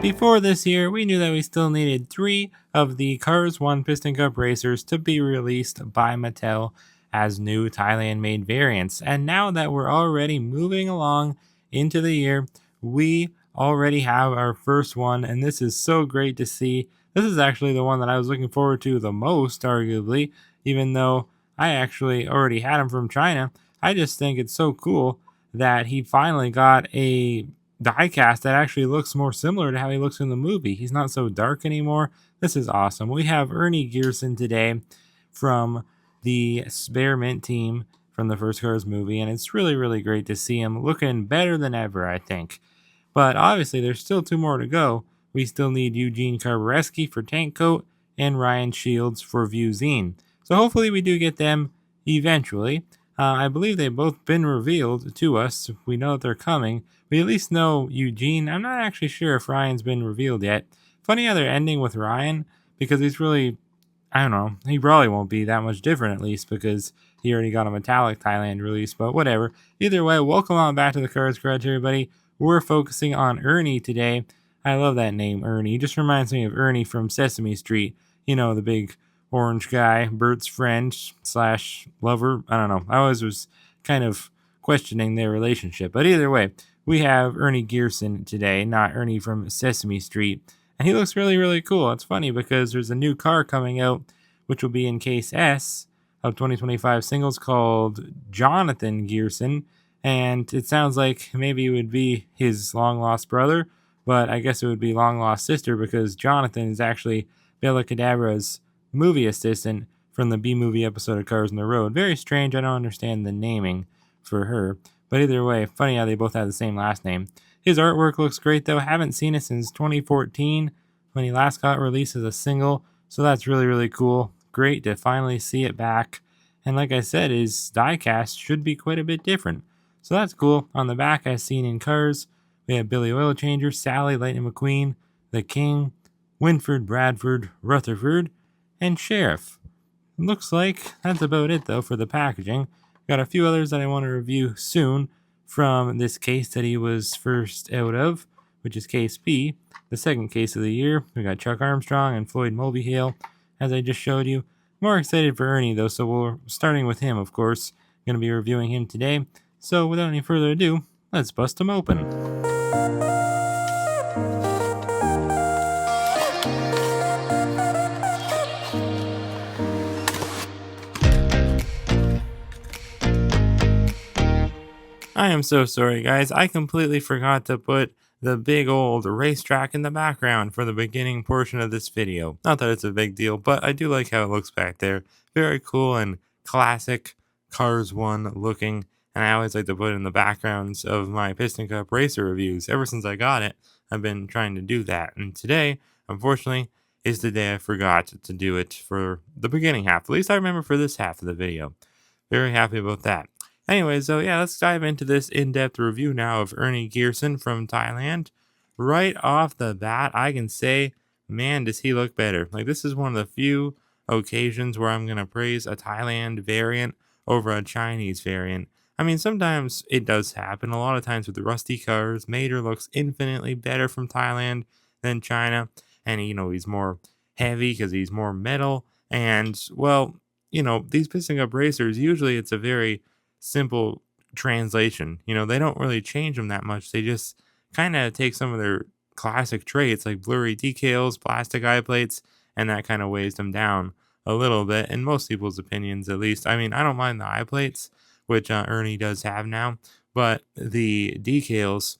Before this year, we knew that we still needed 3 of the Cars 1 Piston Cup racers to be released by Mattel as new Thailand-made variants. And now that we're already moving along into the year, we already have our first one, and this is so great to see. This is actually the one that I was looking forward to the most, arguably, even though I actually already had him from China. I just think it's so cool that he finally got a diecast that actually looks more similar to how he looks in the movie. He's not so dark anymore. This is awesome. We have Ernie Gearson today from the Spearmint team from the first Cars movie, and it's really, really great to see him looking better than ever, I think. But obviously, there's still 2 more to go. We still need Eugene Carbareski for Tank Coat and Ryan Shields for Vuzine. So hopefully we do get them eventually. I believe they've both been revealed to us. We know that they're coming. We at least know Eugene. I'm not actually sure if Ryan's been revealed yet. Funny how they're ending with Ryan, because he's really, I don't know, he probably won't be that much different, at least because he already got a Metallic Thailand release, but whatever. Either way, welcome on back to the Cars Garage, everybody. We're focusing on Ernie today. I love that name, Ernie. It just reminds me of Ernie from Sesame Street. You know, the big orange guy, Bert's friend slash lover. I don't know. I always was kind of questioning their relationship. But either way, we have Ernie Gearson today, not Ernie from Sesame Street. And he looks really, really cool. It's funny because there's a new car coming out, which will be in Case S of 2025 singles called Jonathan Gearson. And it sounds like maybe it would be his long-lost brother, but I guess it would be long-lost sister because Jonathan is actually Bella Cadabra's movie assistant from the B-movie episode of Cars on the Road. Very strange. I don't understand the naming for her. But either way, funny how they both have the same last name. His artwork looks great, though. Haven't seen it since 2014 when he last got released as a single. So that's really, really cool. Great to finally see it back. And like I said, his diecast should be quite a bit different. So that's cool. On the back, as seen in Cars, we have Billy Oil Changer, Sally, Lightning McQueen, The King, Winford, Bradford, Rutherford, and Sheriff. Looks like that's about it, though, for the packaging. Got a few others that I want to review soon from this case that he was first out of, which is Case B, the second case of the year. We got Chuck Armstrong and Floyd Mulvihill, as I just showed you. More excited for Ernie, though, so we're starting with him, of course. Going to be reviewing him today. So without any further ado, let's bust him open. I am so sorry, guys. I completely forgot to put the big old racetrack in the background for the beginning portion of this video. Not that it's a big deal, but I do like how it looks back there. Very cool and classic Cars 1 looking. And I always like to put it in the backgrounds of my Piston Cup Racer reviews. Ever since I got it, I've been trying to do that. And today, unfortunately, is the day I forgot to do it for the beginning half. At least I remember for this half of the video. Very happy about that. Anyway, so yeah, let's dive into this in-depth review now of Ernie Gearson from Thailand. Right off the bat, I can say, man, does he look better. Like, this is one of the few occasions where I'm going to praise a Thailand variant over a Chinese variant. I mean, sometimes it does happen. A lot of times with the rusty cars, Mater looks infinitely better from Thailand than China. And, you know, he's more heavy because he's more metal. And, well, you know, these Piston Cup racers, usually it's a very simple translation. You know, they don't really change them that much. They just kind of take some of their classic traits like blurry decals, plastic eye plates, and that kind of weighs them down a little bit, in most people's opinions at least. I mean, I don't mind the eye plates, which Ernie does have now, but the decals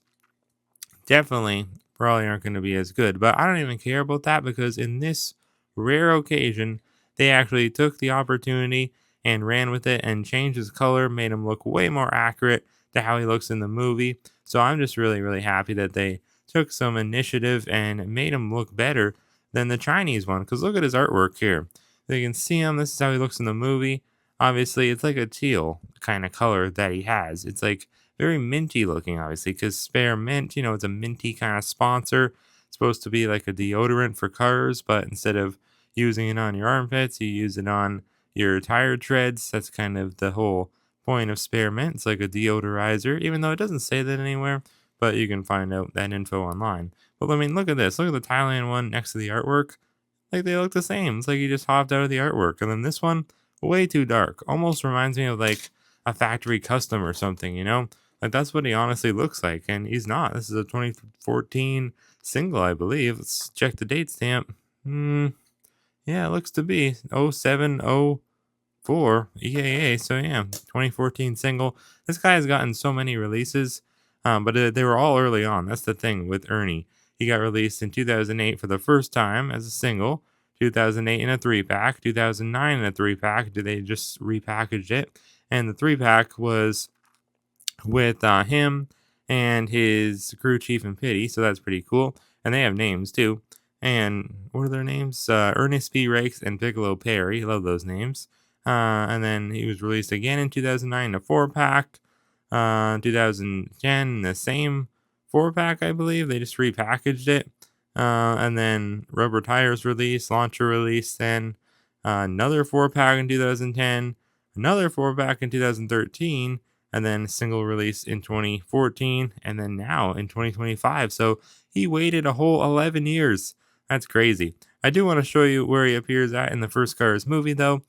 definitely probably aren't going to be as good. But I don't even care about that because in this rare occasion, they actually took the opportunity and ran with it and changed his color, made him look way more accurate to how he looks in the movie. So I'm just really, really happy that they took some initiative and made him look better than the Chinese one. Because look at his artwork here. You can see him. This is how he looks in the movie. Obviously, it's like a teal kind of color that he has. It's like very minty looking, obviously, because Spearmint, you know, it's a minty kind of sponsor. It's supposed to be like a deodorant for cars, but instead of using it on your armpits, you use it on your tire treads. That's kind of the whole point of Spearmint. It's like a deodorizer, even though it doesn't say that anywhere. but you can find out that info online. But I mean, look at this. Look at the Thailand one next to the artwork. Like they look the same. It's like he just hopped out of the artwork. And then this one, way too dark. Almost reminds me of like a factory custom or something, you know? Like that's what he honestly looks like. And he's not. This is a 2014 single, I believe. Let's check the date stamp. Yeah, it looks to be 0704 EAA. So yeah, 2014 single. This guy has gotten so many releases, but they were all early on. That's the thing with Ernie. He got released in 2008 for the first time as a single, 2008 in a 3-pack, 2009 in a 3-pack. They just repackaged it? And the 3-pack was with him and his crew chief and pity, so that's pretty cool. And they have names too. And what are their names? Ernest P. Rakes and Piccolo Perry. Love those names. And then he was released again in 2009 in a 4-pack. 2010 the same 4-pack, I believe. They just repackaged it. And then Rubber Tires release, Launcher release, then another 4-pack in 2010, another 4-pack in 2013, and then single release in 2014, and then now in 2025. So he waited a whole 11 years. That's crazy. I do want to show you where he appears at in the first Cars movie, though.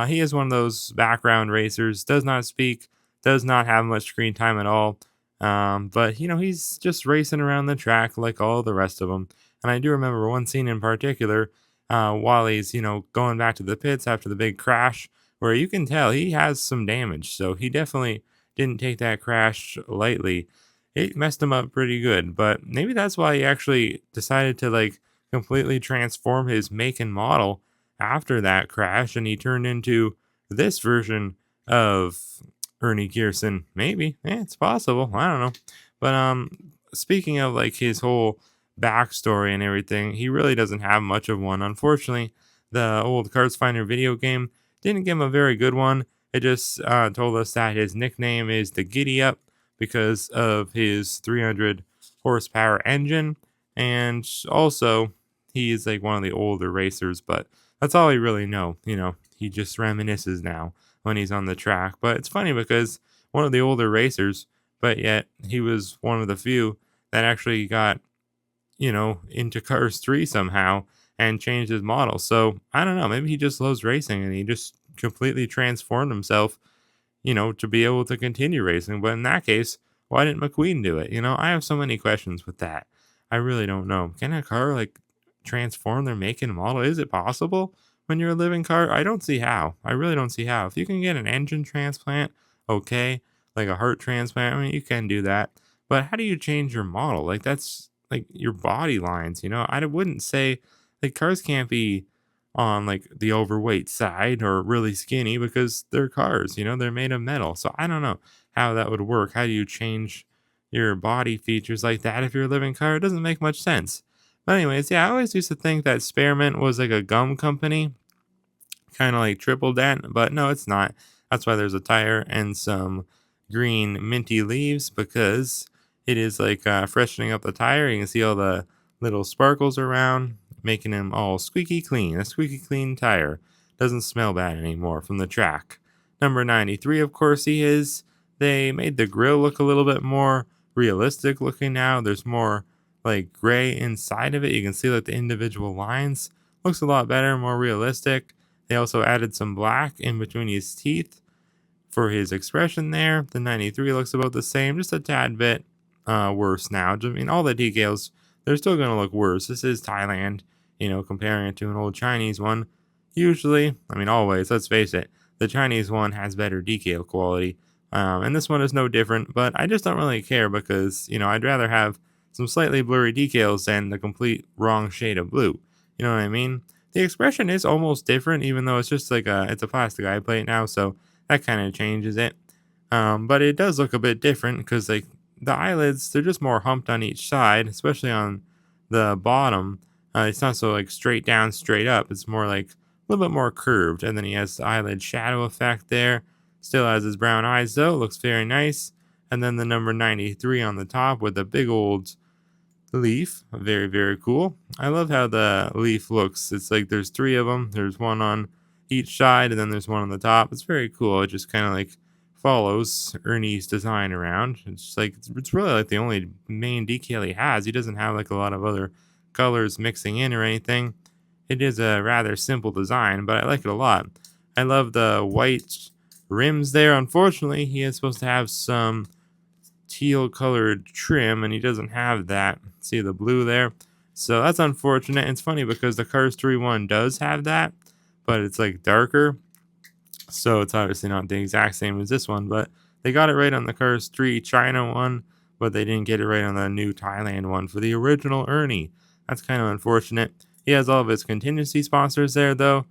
He is one of those background racers, does not speak, does not have much screen time at all. But, you know, he's just racing around the track like all the rest of them. And I do remember one scene in particular while he's, you know, going back to the pits after the big crash, where you can tell he has some damage. So he definitely didn't take that crash lightly. It messed him up pretty good, but maybe that's why he actually decided to like completely transform his make and model after that crash, and he turned into this version of Ernie Gearson. Maybe. It's possible. I don't know. But speaking of like his whole backstory and everything, he really doesn't have much of one. Unfortunately, the old Cards Finder video game didn't give him a very good one. It just told us that his nickname is the Giddy Up because of his 300 horsepower engine, and also he's like one of the older racers, but that's all we really know. You know, he just reminisces now when he's on the track. But it's funny because one of the older racers, but yet he was one of the few that actually got, you know, into Cars 3 somehow and changed his model. So I don't know, maybe he just loves racing and he just completely transformed himself, you know, to be able to continue racing. But in that case, why didn't McQueen do it? You know, I have so many questions with that. I really don't know. Can a car like transform their make and model? Is it possible when you're a living car? I don't see how. I really don't see how. If you can get an engine transplant, okay, like a heart transplant, I mean, you can do that. But how do you change your model? Like that's like your body lines, you know? I wouldn't say like cars can't be on like the overweight side or really skinny because they're cars, you know, they're made of metal. So I don't know how that would work. How do you change your body features like that if you're a living car? It doesn't make much sense. But anyways, yeah, I always used to think that Spearmint was like a gum company, kind of like Triple Dent, but no, it's not. That's why there's a tire and some green minty leaves, because it is like freshening up the tire. You can see all the little sparkles around, making them all squeaky clean. A squeaky clean tire. Doesn't smell bad anymore from the track. Number 93, of course, he is. They made the grill look a little bit more realistic looking now. There's more like gray inside of it. You can see like the individual lines. Looks a lot better, more realistic. They also added some black in between his teeth for his expression there. The 93 looks about the same, just a tad bit worse now. I mean, all the decals, they're still going to look worse. This is Thailand, you know, comparing it to an old Chinese one. Usually, I mean, always, let's face it, the Chinese one has better decal quality. And this one is no different, but I just don't really care because, you know, I'd rather have some slightly blurry decals than the complete wrong shade of blue. You know what I mean? The expression is almost different, even though it's just like it's a plastic eye plate now, so that kind of changes it. But it does look a bit different because like the eyelids, they're just more humped on each side, especially on the bottom. It's not so like straight down, straight up. It's more like a little bit more curved. And then he has the eyelid shadow effect there. Still has his brown eyes though. Looks very nice. And then the number 93 on the top with the big old leaf. Very, very cool. I love how the leaf looks. It's like there's 3 of them. There's one on each side and then there's one on the top. It's very cool. It just kind of like follows Ernie's design around. It's really like the only main decal he has. He doesn't have like a lot of other colors mixing in or anything. It is a rather simple design, but I like it a lot. I love the white rims there. Unfortunately, he is supposed to have some teal colored trim and he doesn't have that. See the blue there? So that's unfortunate. It's funny because the Cars 3 one does have that, but it's like darker. So it's obviously not the exact same as this one, but they got it right on the Cars 3 China one, but they didn't get it right on the new Thailand one for the original Ernie. That's kind of unfortunate. He has all of his contingency sponsors there though,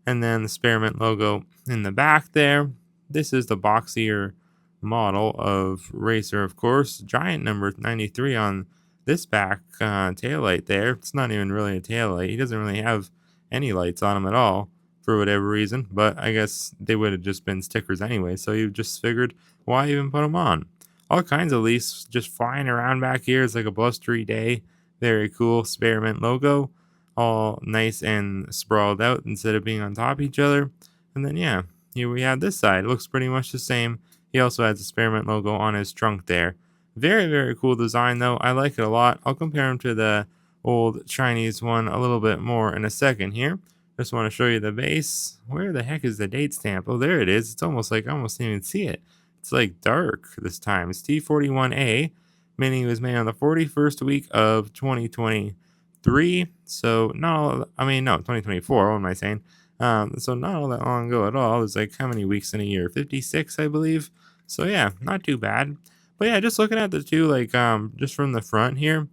and then the Spearmint logo in the back there. This is the boxier model of Racer, of course. Giant number 93 on this back taillight there. It's not even really a taillight. He doesn't really have any lights on him at all for whatever reason, but I guess they would have just been stickers anyway, so you just figured why even put them on. All kinds of leaves just flying around back here. It's like a blustery day. Very cool Spearmint logo, all nice and sprawled out instead of being on top of each other. And then yeah, here we have this side. It looks pretty much the same. He also has the Spearmint logo on his trunk there. Very, very cool design though. I like it a lot. I'll compare him to the old Chinese one a little bit more in a second here. Just want to show you the base. Where the heck is the date stamp? Oh, there it is. It's almost like I almost didn't even see it. It's like dark this time. It's T41A, meaning it was made on the 41st week of 2023. So no, I mean no, 2024. What am I saying? So not all that long ago at all. It's like how many weeks in a year? 56, I believe. So yeah, not too bad. But yeah, just looking at the two, like just from the front here,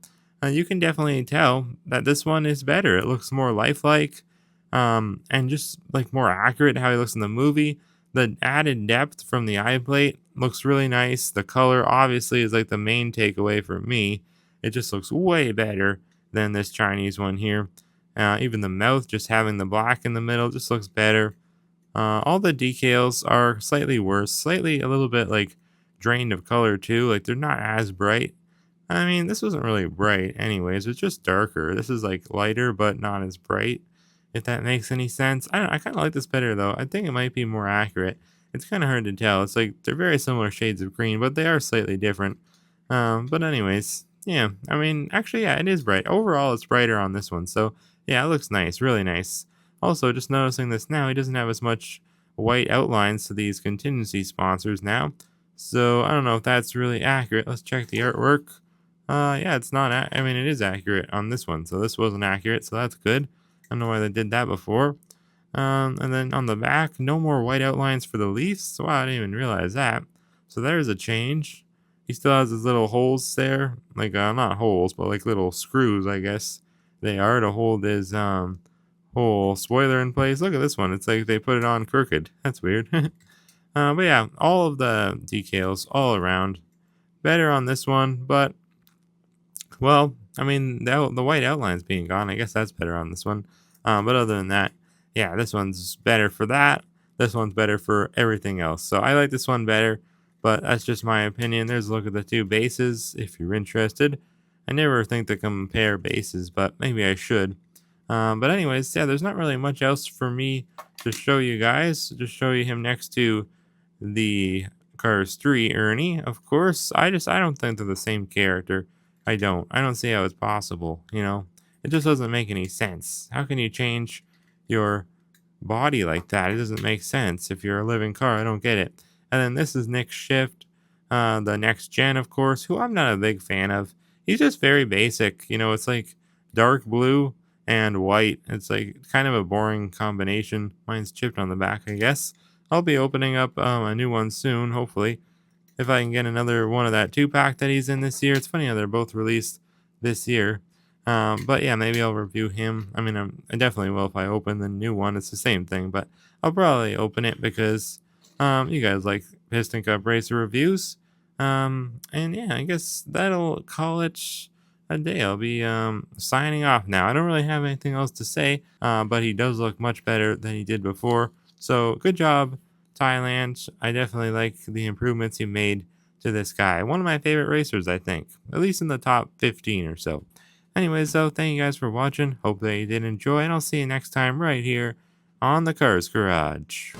you can definitely tell that this one is better. It looks more lifelike, and just like more accurate how he looks in the movie. The added depth from the eye plate looks really nice. The color obviously is like the main takeaway for me. It just looks way better than this Chinese one here. Even the mouth, just having the black in the middle, just looks better. All the decals are slightly worse, slightly a little bit like drained of color too. Like they're not as bright. I mean, this wasn't really bright anyways. It's just darker. This is like lighter, but not as bright. If that makes any sense. I kind of like this better though. I think it might be more accurate. It's kind of hard to tell. It's like they're very similar shades of green, but they are slightly different. But anyways, yeah. I mean, actually, yeah, it is bright. Overall, it's brighter on this one. So yeah, it looks nice, really nice. Also, just noticing this now, he doesn't have as much white outlines to these contingency sponsors now. So I don't know if that's really accurate. Let's check the artwork. Yeah, it's not. I mean, it is accurate on this one. So this wasn't accurate. So that's good. I don't know why they did that before. And then on the back, no more white outlines for the leaves. Wow, I didn't even realize that. So there's a change. He still has his little holes there, like not holes, but like little screws, I guess they are to hold his whole spoiler in place. Look at this one. It's like they put it on crooked. That's weird. But yeah, all of the decals all around better on this one, but well, I mean, the white outlines being gone, I guess that's better on this one. But other than that, yeah, this one's better for that. This one's better for everything else. So I like this one better, but that's just my opinion. There's a look at the two bases if you're interested. I never think to compare bases, but maybe I should. But anyways, yeah, there's not really much else for me to show you guys. Just show you him next to the Cars 3 Ernie, of course. I don't think they're the same character. I don't see how it's possible, you know? It just doesn't make any sense. How can you change your body like that? It doesn't make sense. If you're a living car, I don't get it. And then this is Nick Shift, the next gen, of course, who I'm not a big fan of. He's just very basic. You know, it's like dark blue and white. It's like kind of a boring combination. Mine's chipped on the back, I guess. I'll be opening up a new one soon, hopefully. If I can get another one of that 2-pack that he's in this year. It's funny how they're both released this year. But yeah, maybe I'll review him. I mean, I definitely will if I open the new one. It's the same thing, but I'll probably open it because you guys like Piston Cup Racer reviews. And yeah, I guess that'll call it a day. I'll be signing off now. I don't really have anything else to say, but he does look much better than he did before. So good job, Thailand. I definitely like the improvements you made to this guy. One of my favorite racers, I think, at least in the top 15 or so. Anyways, though, thank you guys for watching. Hope that you did enjoy, and I'll see you next time right here on the Cars Garage.